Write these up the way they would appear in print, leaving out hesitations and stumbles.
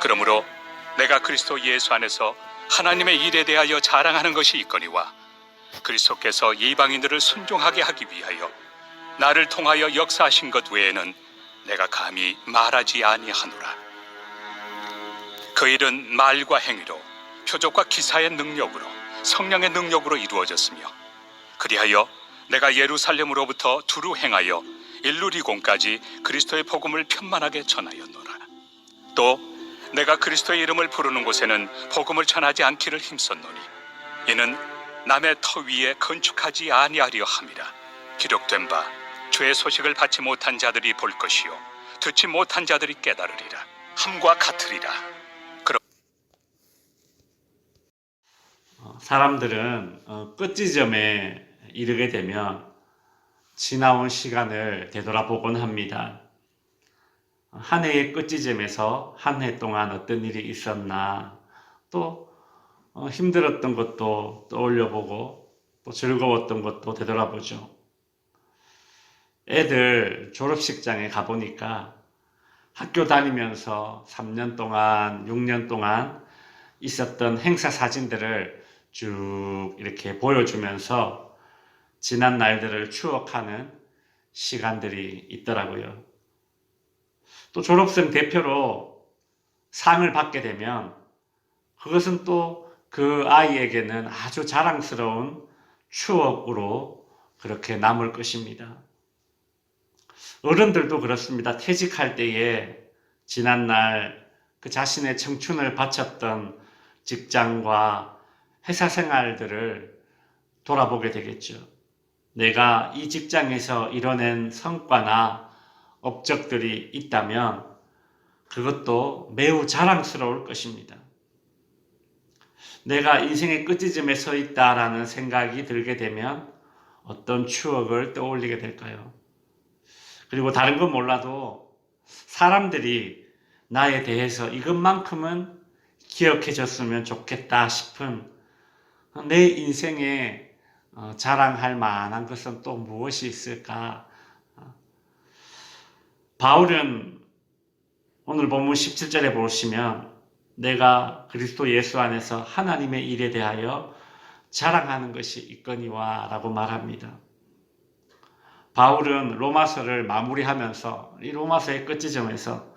그러므로 내가 그리스도 예수 안에서 하나님의 일에 대하여 자랑하는 것이 있거니와 그리스도께서 이방인들을 순종하게 하기 위하여 나를 통하여 역사하신 것 외에는 내가 감히 말하지 아니하노라. 그 일은 말과 행위로 표적과 기사의 능력으로 성령의 능력으로 이루어졌으며 그리하여 내가 예루살렘으로부터 두루 행하여 일루리곤까지 그리스도의 복음을 편만하게 전하였노라. 또 내가 그리스도의 이름을 부르는 곳에는 복음을 전하지 않기를 힘썼노니 이는 남의 터 위에 건축하지 아니하려 함이라. 기록된 바 주의 소식을 받지 못한 자들이 볼 것이요 듣지 못한 자들이 깨달으리라. 함과 같으리라. 사람들은 끝지점에 이르게 되면 지나온 시간을 되돌아보곤 합니다. 한 해의 끝지점에서 한 해 동안 어떤 일이 있었나, 또 힘들었던 것도 떠올려보고 또 즐거웠던 것도 되돌아보죠. 애들 졸업식장에 가보니까 학교 다니면서 3년 동안, 6년 동안 있었던 행사 사진들을 쭉 이렇게 보여주면서 지난 날들을 추억하는 시간들이 있더라고요. 또 졸업생 대표로 상을 받게 되면 그것은 또 그 아이에게는 아주 자랑스러운 추억으로 그렇게 남을 것입니다. 어른들도 그렇습니다. 퇴직할 때에 지난날 그 자신의 청춘을 바쳤던 직장과 회사 생활들을 돌아보게 되겠죠. 내가 이 직장에서 이뤄낸 성과나 업적들이 있다면 그것도 매우 자랑스러울 것입니다. 내가 인생의 끝지점에 서 있다라는 생각이 들게 되면 어떤 추억을 떠올리게 될까요? 그리고 다른 건 몰라도 사람들이 나에 대해서 이것만큼은 기억해 줬으면 좋겠다 싶은 내 인생에 자랑할 만한 것은 또 무엇이 있을까? 바울은 오늘 본문 17절에 보시면 내가 그리스도 예수 안에서 하나님의 일에 대하여 자랑하는 것이 있거니와 라고 말합니다. 바울은 로마서를 마무리하면서 이 로마서의 끝지점에서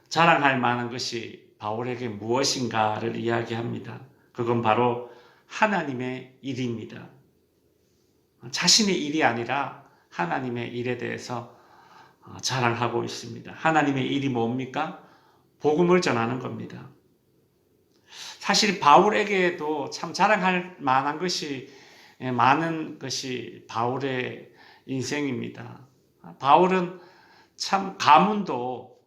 자랑할 만한 것이 바울에게 무엇인가를 이야기합니다. 그건 바로 하나님의 일입니다. 자신의 일이 아니라 하나님의 일에 대해서 자랑하고 있습니다. 하나님의 일이 뭡니까? 복음을 전하는 겁니다. 사실 바울에게도 참 자랑할 만한 것이 많은 것이 바울의 인생입니다. 바울은 참 가문도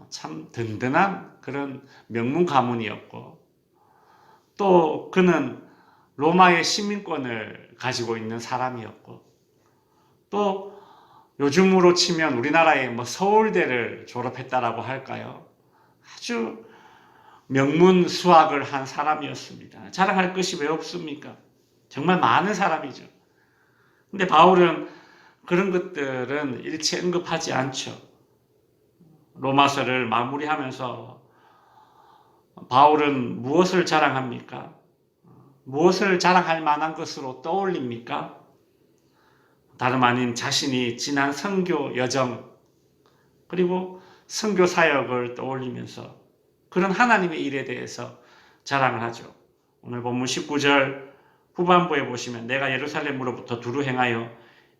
참 든든한 그런 명문 가문이었고 또 그는 로마의 시민권을 가지고 있는 사람이었고 또 요즘으로 치면 우리나라의 서울대를 졸업했다라고 할까요? 아주 명문 수학을 한 사람이었습니다. 자랑할 것이 왜 없습니까? 정말 많은 사람이죠. 근데 바울은 그런 것들은 일체 언급하지 않죠. 로마서를 마무리하면서 바울은 무엇을 자랑합니까? 무엇을 자랑할 만한 것으로 떠올립니까? 다름 아닌 자신이 지난 선교 여정 그리고 선교 사역을 떠올리면서 그런 하나님의 일에 대해서 자랑을 하죠. 오늘 본문 19절 후반부에 보시면 내가 예루살렘으로부터 두루 행하여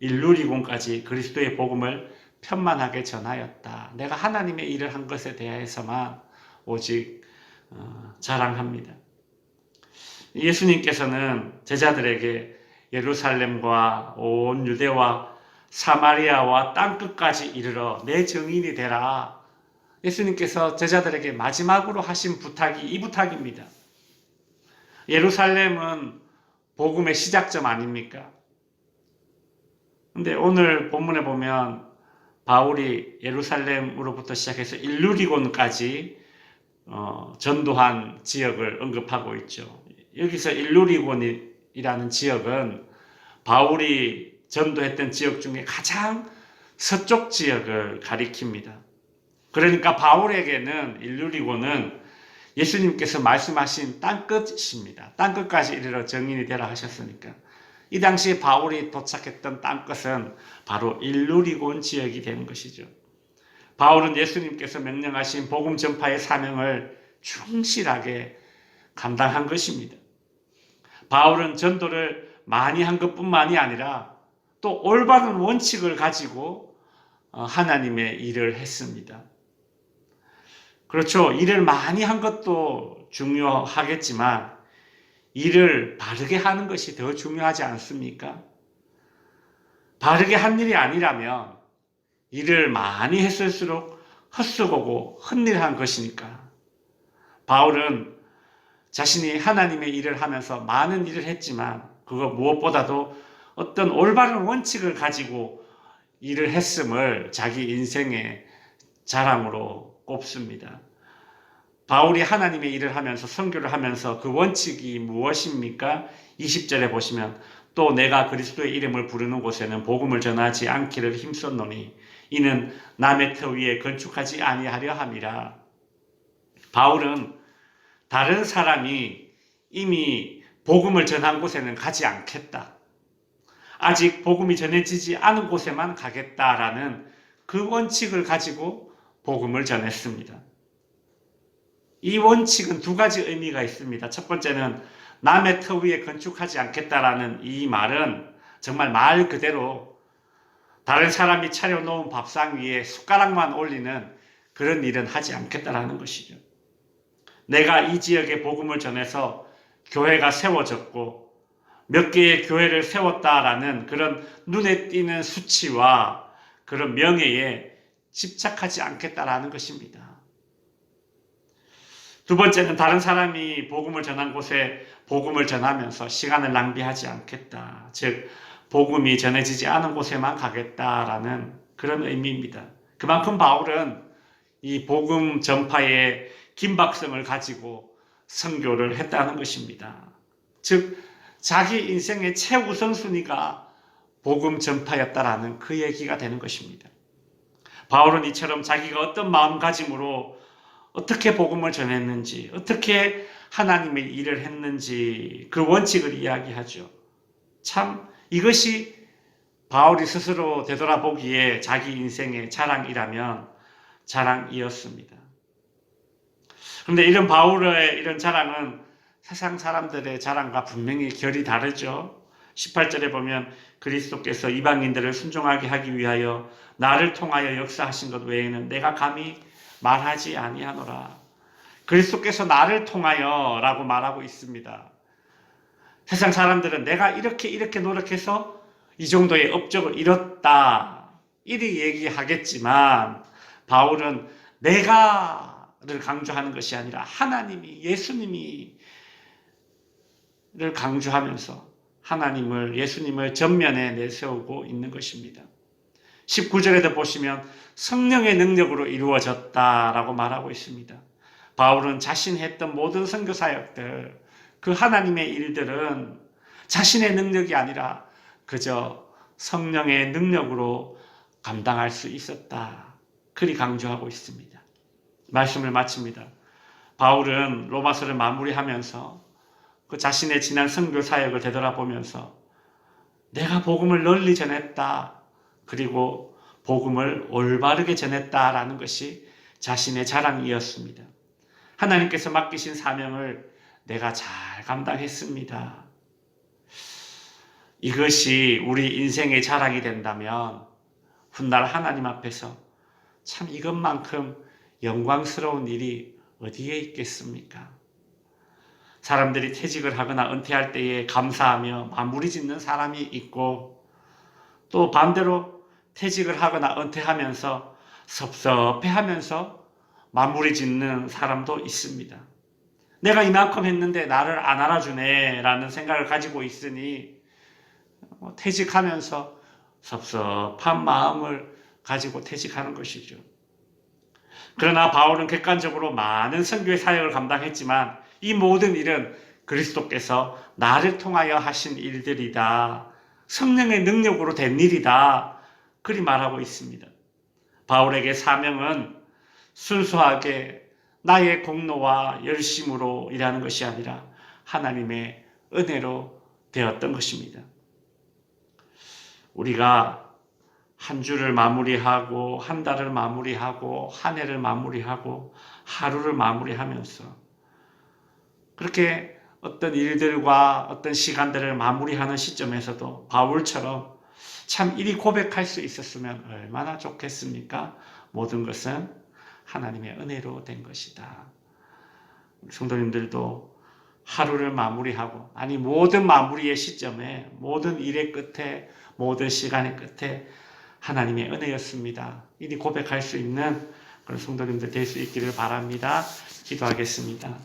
일루리곤까지 그리스도의 복음을 편만하게 전하였다. 내가 하나님의 일을 한 것에 대해서만 오직 자랑합니다. 예수님께서는 제자들에게 예루살렘과 온 유대와 사마리아와 땅끝까지 이르러 내 증인이 되라. 예수님께서 제자들에게 마지막으로 하신 부탁이 이 부탁입니다. 예루살렘은 복음의 시작점 아닙니까? 근데 오늘 본문에 보면 바울이 예루살렘으로부터 시작해서 일루리곤까지 전도한 지역을 언급하고 있죠. 여기서 일루리곤이라는 지역은 바울이 전도했던 지역 중에 가장 서쪽 지역을 가리킵니다. 그러니까 바울에게는 일루리곤은 예수님께서 말씀하신 땅끝입니다. 땅끝까지 이르러 정인이 되라 하셨으니까. 이 당시에 바울이 도착했던 땅끝은 바로 일루리곤 지역이 되는 것이죠. 바울은 예수님께서 명령하신 복음 전파의 사명을 충실하게 감당한 것입니다. 바울은 전도를 많이 한 것뿐만이 아니라 또 올바른 원칙을 가지고 하나님의 일을 했습니다. 그렇죠. 일을 많이 한 것도 중요하겠지만 일을 바르게 하는 것이 더 중요하지 않습니까? 바르게 한 일이 아니라면 일을 많이 했을수록 헛수고고 헛일한 것이니까. 바울은 자신이 하나님의 일을 하면서 많은 일을 했지만 그거 무엇보다도 어떤 올바른 원칙을 가지고 일을 했음을 자기 인생의 자랑으로 꼽습니다. 바울이 하나님의 일을 하면서 선교를 하면서 그 원칙이 무엇입니까? 20절에 보시면 또 내가 그리스도의 이름을 부르는 곳에는 복음을 전하지 않기를 힘썼노니 이는 남의 터 위에 건축하지 아니하려 함이라. 바울은 다른 사람이 이미 복음을 전한 곳에는 가지 않겠다. 아직 복음이 전해지지 않은 곳에만 가겠다라는 그 원칙을 가지고 복음을 전했습니다. 이 원칙은 두 가지 의미가 있습니다. 첫 번째는 남의 터 위에 건축하지 않겠다라는 이 말은 정말 말 그대로 다른 사람이 차려놓은 밥상 위에 숟가락만 올리는 그런 일은 하지 않겠다라는 것이죠. 내가 이 지역에 복음을 전해서 교회가 세워졌고 몇 개의 교회를 세웠다라는 그런 눈에 띄는 수치와 그런 명예에 집착하지 않겠다라는 것입니다. 두 번째는 다른 사람이 복음을 전한 곳에 복음을 전하면서 시간을 낭비하지 않겠다. 즉 복음이 전해지지 않은 곳에만 가겠다라는 그런 의미입니다. 그만큼 바울은 이 복음 전파의 긴박성을 가지고 선교를 했다는 것입니다. 즉 자기 인생의 최우선순위가 복음 전파였다라는 그 얘기가 되는 것입니다. 바울은 이처럼 자기가 어떤 마음가짐으로 어떻게 복음을 전했는지, 어떻게 하나님의 일을 했는지 그 원칙을 이야기하죠. 참 이것이 바울이 스스로 되돌아보기에 자기 인생의 자랑이라면 자랑이었습니다. 그런데 이런 바울의 이런 자랑은 세상 사람들의 자랑과 분명히 결이 다르죠. 18절에 보면 그리스도께서 이방인들을 순종하게 하기 위하여 나를 통하여 역사하신 것 외에는 내가 감히 말하지 아니하노라. 그리스도께서 나를 통하여 라고 말하고 있습니다. 세상 사람들은 내가 이렇게 노력해서 이 정도의 업적을 이뤘다 이리 얘기하겠지만 바울은 내가를 강조하는 것이 아니라 하나님이 예수님이 를 강조하면서 하나님을 예수님을 전면에 내세우고 있는 것입니다. 19절에도 보시면 성령의 능력으로 이루어졌다라고 말하고 있습니다. 바울은 자신이 했던 모든 선교 사역들, 그 하나님의 일들은 자신의 능력이 아니라 그저 성령의 능력으로 감당할 수 있었다. 그리 강조하고 있습니다. 말씀을 마칩니다. 바울은 로마서를 마무리하면서 그 자신의 지난 선교 사역을 되돌아보면서 내가 복음을 널리 전했다. 그리고 복음을 올바르게 전했다라는 것이 자신의 자랑이었습니다. 하나님께서 맡기신 사명을 내가 잘 감당했습니다. 이것이 우리 인생의 자랑이 된다면 훗날 하나님 앞에서 참 이것만큼 영광스러운 일이 어디에 있겠습니까? 사람들이 퇴직을 하거나 은퇴할 때에 감사하며 마무리 짓는 사람이 있고 또 반대로 퇴직을 하거나 은퇴하면서 섭섭해하면서 마무리 짓는 사람도 있습니다. 내가 이만큼 했는데 나를 안 알아주네 라는 생각을 가지고 있으니 퇴직하면서 섭섭한 마음을 가지고 퇴직하는 것이죠. 그러나 바울은 객관적으로 많은 선교의 사역을 감당했지만 이 모든 일은 그리스도께서 나를 통하여 하신 일들이다. 성령의 능력으로 된 일이다. 그리 말하고 있습니다. 바울에게 사명은 순수하게 나의 공로와 열심으로 일하는 것이 아니라 하나님의 은혜로 되었던 것입니다. 우리가 한 주를 마무리하고 한 달을 마무리하고 한 해를 마무리하고 하루를 마무리하면서 그렇게 어떤 일들과 어떤 시간들을 마무리하는 시점에서도 바울처럼 참 이리 고백할 수 있었으면 얼마나 좋겠습니까? 모든 것은 하나님의 은혜로 된 것이다. 성도님들도 하루를 마무리하고 모든 마무리의 시점에 모든 일의 끝에 모든 시간의 끝에 하나님의 은혜였습니다. 이리 고백할 수 있는 그런 성도님들 될 수 있기를 바랍니다. 기도하겠습니다.